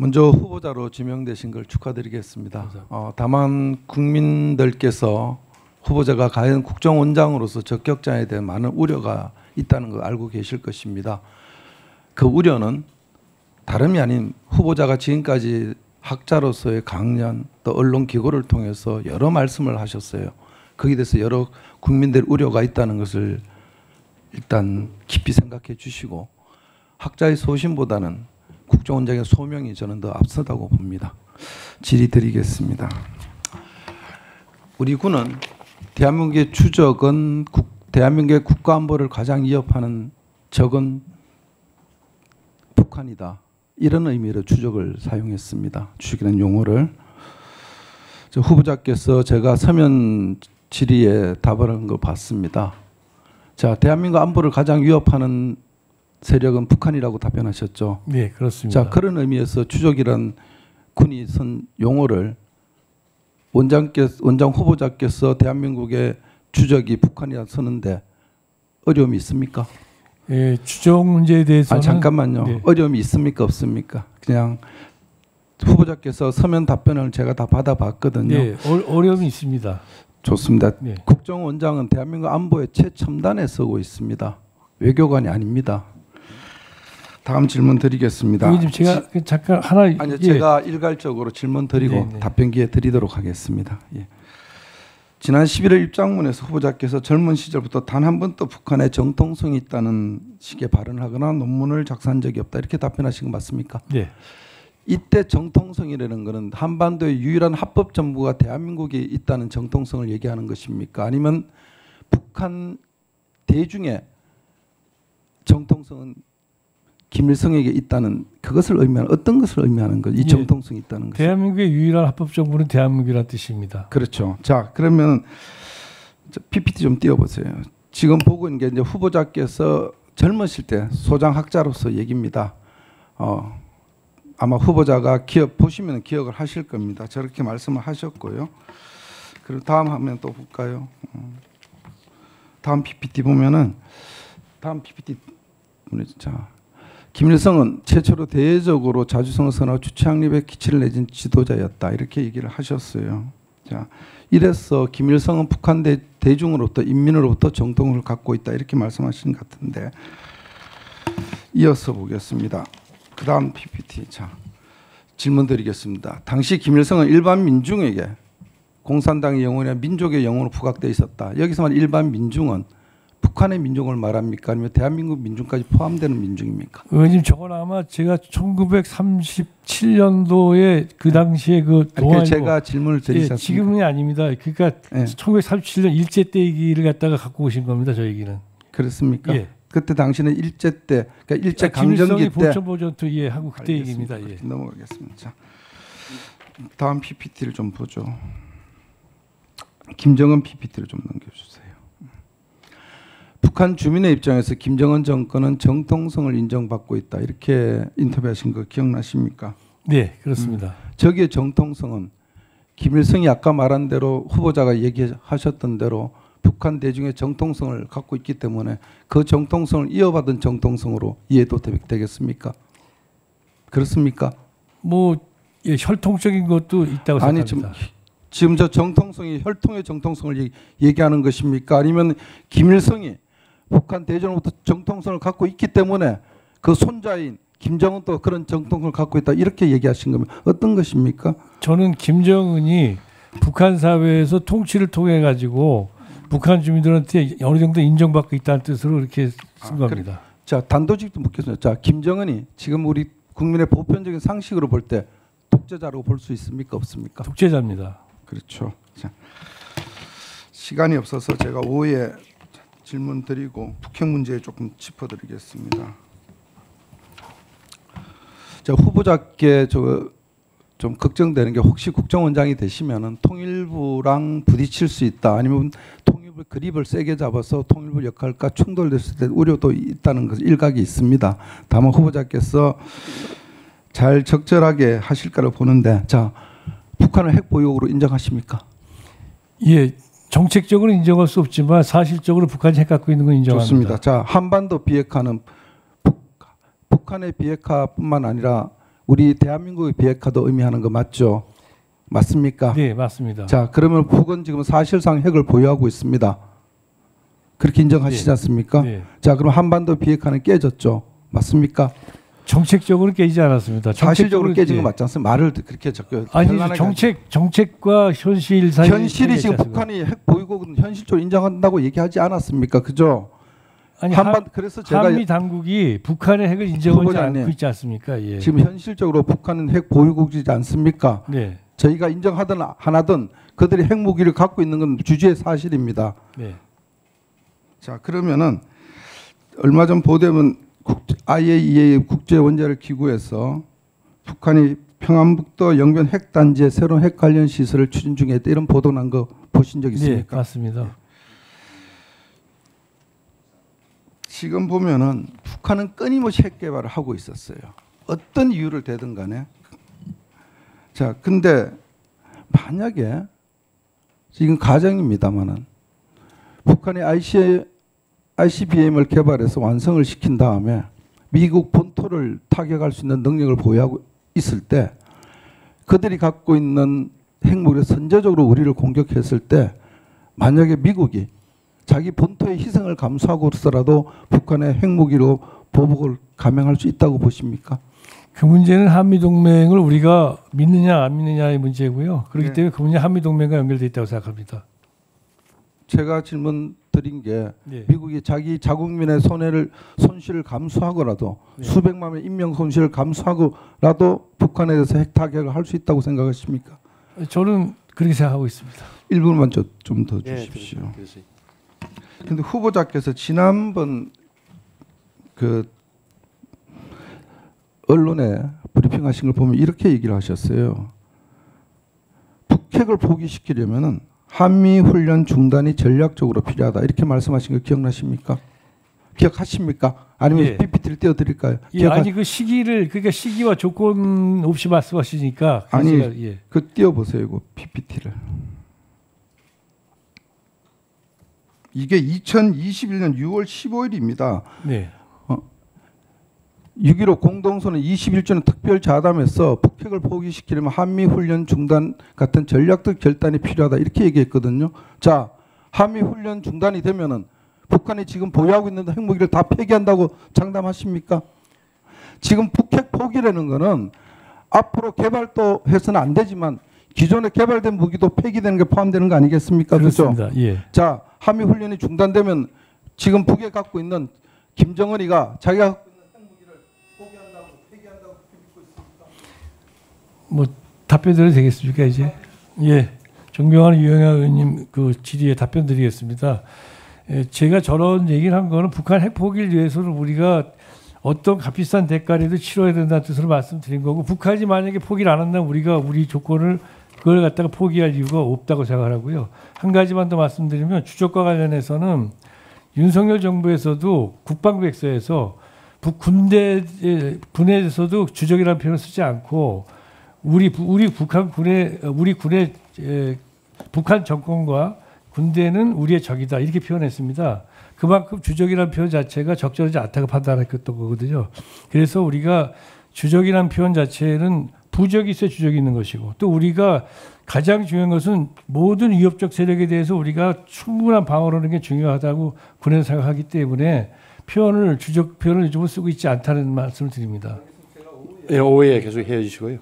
먼저 후보자로 지명되신 걸 축하드리겠습니다. 다만 국민들께서 후보자가 과연 국정원장으로서 적격자에 대한 많은 우려가 있다는 걸 알고 계실 것입니다. 그 우려는 다름이 아닌 후보자가 지금까지 학자로서의 강연 또 언론 기고를 통해서 여러 말씀을 하셨어요. 거기에 대해서 여러 국민들 우려가 있다는 것을 일단 깊이 생각해 주시고 학자의 소신보다는 국정원장의 소명이 저는 더 앞서다고 봅니다. 질의드리겠습니다. 우리 군은 대한민국의 추적은 대한민국의 국가안보를 가장 위협하는 적은 북한이다. 이런 의미로 추적을 사용했습니다. 추적이라는 용어를. 후보자께서 제가 서면 질의에 답하는 거 봤습니다. 자, 대한민국 안보를 가장 위협하는 세력은 북한이라고 답변하셨죠. 네, 그렇습니다. 자, 그런 의미에서 추적이란 군이 쓴 용어를 원장 후보자께서 대한민국의 추적이 북한이라 쓰는데 어려움이 있습니까? 예, 추적 문제에 대해서는 잠깐만요. 네. 어려움이 있습니까? 없습니까? 그냥 후보자께서 서면 답변을 제가 다 받아봤거든요. 네, 어려움이 있습니다. 좋습니다. 네. 국정원장은 대한민국 안보의 최첨단에 서고 있습니다. 외교관이 아닙니다. 다음 질문 드리겠습니다. 의원님, 제가 잠깐 하나 아니요, 제가 일괄적으로 질문 드리고 네, 네. 답변 기회 드리도록 하겠습니다. 예. 지난 11월 입장문에서 후보자께서 젊은 시절부터 단 한 번도 북한에 정통성이 있다는 식의 발언을 하거나 논문을 작성한 적이 없다 이렇게 답변하신 거 맞습니까? 네. 이때 정통성이라는 것은 한반도의 유일한 합법 정부가 대한민국에 있다는 정통성을 얘기하는 것입니까? 아니면 북한 대중의 정통성은 김일성에게 있다는 그것을 의미하는 어떤 것을 의미하는 것? 이 정통성이 있다는 것. 대한민국의 유일한 합법 정부는 대한민국이라는 뜻입니다. 그렇죠. 자, 그러면 PPT 좀 띄워보세요. 지금 보고 있는 게 이제 후보자께서 젊으실 때 소장학자로서 얘기입니다. 아마 후보자가 보시면 기억을 하실 겁니다. 저렇게 말씀을 하셨고요. 그리고 다음 화면 또 볼까요? 다음 PPT 보면은 다음 PPT 자. 김일성은 최초로 대외적으로 자주성을 선언하고 주체확립에 기치를 내진 지도자였다. 이렇게 얘기를 하셨어요. 자, 이래서 김일성은 북한 대중으로부터 인민으로부터 정통을 갖고 있다. 이렇게 말씀하신 것 같은데 이어서 보겠습니다. 그 다음 PPT. 자, 질문 드리겠습니다. 당시 김일성은 일반 민중에게 공산당의 영혼이나 민족의 영혼으로 부각되어 있었다. 여기서 말하는 일반 민중은 북한의 민중을 말합니까? 아니면 대한민국 민중까지 포함되는 민중입니까? 의원님, 저건 아마 제가 1937년도에 그 당시에 그 동아일보 제가 질문을 드리셨습니다. 지금이 아닙니다. 그러니까 1937년 일제 때 얘기를 갖다가 갖고 오신 겁니다. 저 얘기는. 그렇습니까? 예. 그때 당시는 일제 때, 그러니까 일제 강점기 때 보천보전투 하고 그때 얘기입니다. 예. 넘어가겠습니다. 자, 다음 PPT를 좀 보죠. 김정은 PPT를 좀 넘겨주세요. 북한 주민의 입장에서 김정은 정권은 정통성을 인정받고 있다. 이렇게 인터뷰하신 거 기억나십니까? 네, 그렇습니다. 저기의 정통성은 김일성이 아까 말한 대로 후보자가 얘기하셨던 대로 북한 대중의 정통성을 갖고 있기 때문에 그 정통성을 이어받은 정통성으로 이해도 되겠습니까? 그렇습니까? 뭐 혈통적인 것도 있다고 생각합니다. 아니, 지금 저 정통성이 혈통의 정통성을 얘기하는 것입니까? 아니면 김일성이 북한 대중으로부터 정통성을 갖고 있기 때문에 그 손자인 김정은도 그런 정통성을 갖고 있다 이렇게 얘기하신 거면 어떤 것입니까? 저는 김정은이 북한 사회에서 통치를 통해 가지고 북한 주민들한테 어느 정도 인정받고 있다는 뜻으로 이렇게 쓴 겁니다. 그래. 자, 단도직도 묻겠습니다. 자, 김정은이 지금 우리 국민의 보편적인 상식으로 볼 때 독재자라고 볼 수 있습니까? 없습니까? 독재자입니다. 그렇죠. 자, 시간이 없어서 제가 오후에 질문 드리고 북핵 문제에 조금 짚어드리겠습니다. 자, 후보자께 좀 걱정되는 게 혹시 국정원장이 되시면은 통일부랑 부딪힐 수 있다. 아니면 통일부 그립을 세게 잡아서 통일부 역할과 충돌됐을 때 우려도 있다는 것 일각이 있습니다. 다만 후보자께서 잘 적절하게 하실 거라 보는데, 자, 북한을 핵 보유국으로 인정하십니까? 예, 정책적으로 인정할 수 없지만 사실적으로 북한이 핵 갖고 있는 건 인정합니다. 좋습니다. 자, 한반도 비핵화는 북한의 비핵화뿐만 아니라 우리 대한민국의 비핵화도 의미하는 거 맞죠? 맞습니까? 네, 맞습니다. 자, 그러면 북은 지금 사실상 핵을 보유하고 있습니다. 그렇게 인정하시지 않습니까? 네. 자, 그럼 한반도 비핵화는 깨졌죠? 맞습니까? 정책적으로 깨지지 않았습니다. 사실적으로 깨진 거 네. 맞지 않습니까? 말을 그렇게 적혀. 아니 편안하게 정책과 현실 사이 현실이 지금 북한이 핵 보유국은 현실적으로 인정한다고 얘기하지 않았습니까? 그죠? 아니 그래서 제가 한미 당국이 북한의 핵을 인정하지 후보자님, 않고 있지 않습니까? 예. 지금 현실적으로 북한은 핵 보유국이지 않습니까? 네. 저희가 인정하든 안 하든 그들이 핵무기를 갖고 있는 건 주주의 사실입니다. 네. 자, 그러면은 얼마 전 보도되면 IAEA 국제원자력기구에서 북한이 평안북도 영변 핵단지에 새로운 핵 관련 시설을 추진 중에 있다, 이런 보도 난 거 보신 적 네, 있습니까? 맞습니다. 지금 보면은 북한은 끊임없이 핵 개발을 하고 있었어요. 어떤 이유를 대든 간에. 자, 근데 만약에 지금 가정입니다만은 북한이 ICBM을 개발해서 완성을 시킨 다음에 미국 본토를 타격할 수 있는 능력을 보유하고 있을 때 그들이 갖고 있는 핵무기를 선제적으로 우리를 공격했을 때 만약에 미국이 자기 본토의 희생을 감수하고서라도 북한의 핵무기로 보복을 감행할 수 있다고 보십니까? 그 문제는 한미동맹을 우리가 믿느냐 안 믿느냐의 문제고요. 그렇기 네. 때문에 그 문제 한미동맹과 연결되어 있다고 생각합니다. 제가 질문 드린 게 네. 미국이 자기 자국민의 손실을 감수하고라도 네. 수백만의 인명 손실을 감수하고라도 북한에 대해서 핵 타격을 할 수 있다고 생각하십니까? 저는 그렇게 생각하고 있습니다. 1분만 좀 더 주십시오. 근데 후보자께서 지난번 그 언론에 브리핑하신 걸 보면 이렇게 얘기를 하셨어요. 북핵을 포기시키려면은 한미 훈련 중단이 전략적으로 필요하다, 이렇게 말씀하신 거 기억나십니까? 기억하십니까? 아니면 예. PPT를 띄워드릴까요? 예, 아니 그 시기를 그러니까 시기와 조건 없이 말씀하시니까 아니 제가, 예. 그 띄워보세요, 이거 PPT를. 이게 2021년 6월 15일입니다. 네. 6.15 공동선언 21주년 특별 자담에서 북핵을 포기시키려면 한미 훈련 중단 같은 전략적 결단이 필요하다, 이렇게 얘기했거든요. 자, 한미 훈련 중단이 되면은 북한이 지금 보유하고 있는 핵무기를 다 폐기한다고 장담하십니까? 지금 북핵 포기라는 거는 앞으로 개발도 해서는 안 되지만 기존에 개발된 무기도 폐기되는 게 포함되는 거 아니겠습니까? 그렇습니다. 그렇죠? 예. 자, 한미 훈련이 중단되면 지금 북에 갖고 있는 김정은이가 자기가 갖고 있는 핵무기를 포기한다고 폐기한다고 그렇게 믿고 있습니까? 뭐 답변드려도 되겠습니까 이제? 예. 존경하는 유영아 의원님 그 질의에 답변드리겠습니다. 예, 제가 저런 얘기를 한 거는 북한 핵 포기를 위해서는 우리가 어떤 값비싼 대가라도 치러야 된다는 뜻으로 말씀드린 거고, 북한이 만약에 포기를 안 한다면 우리가 우리 조건을 그걸 갖다가 포기할 이유가 없다고 생각하고요. 한 가지만 더 말씀드리면 주적과 관련해서는 윤석열 정부에서도 국방부에서 군에서도 주적이라는 표현을 쓰지 않고 우리 군의 북한 정권과 군대는 우리의 적이다, 이렇게 표현했습니다. 그만큼 주적이라는 표현 자체가 적절하지 않다고 판단했던 거거든요. 그래서 우리가 주적이라는 표현 자체는 부적이 있어야 주적이 있는 것이고, 또 우리가 가장 중요한 것은 모든 위협적 세력에 대해서 우리가 충분한 방어를 하는 게 중요하다고 군에서 생각하기 때문에 주적 표현을 요즘은 쓰고 있지 않다는 말씀을 드립니다. 예, 오해 계속 해주시고요.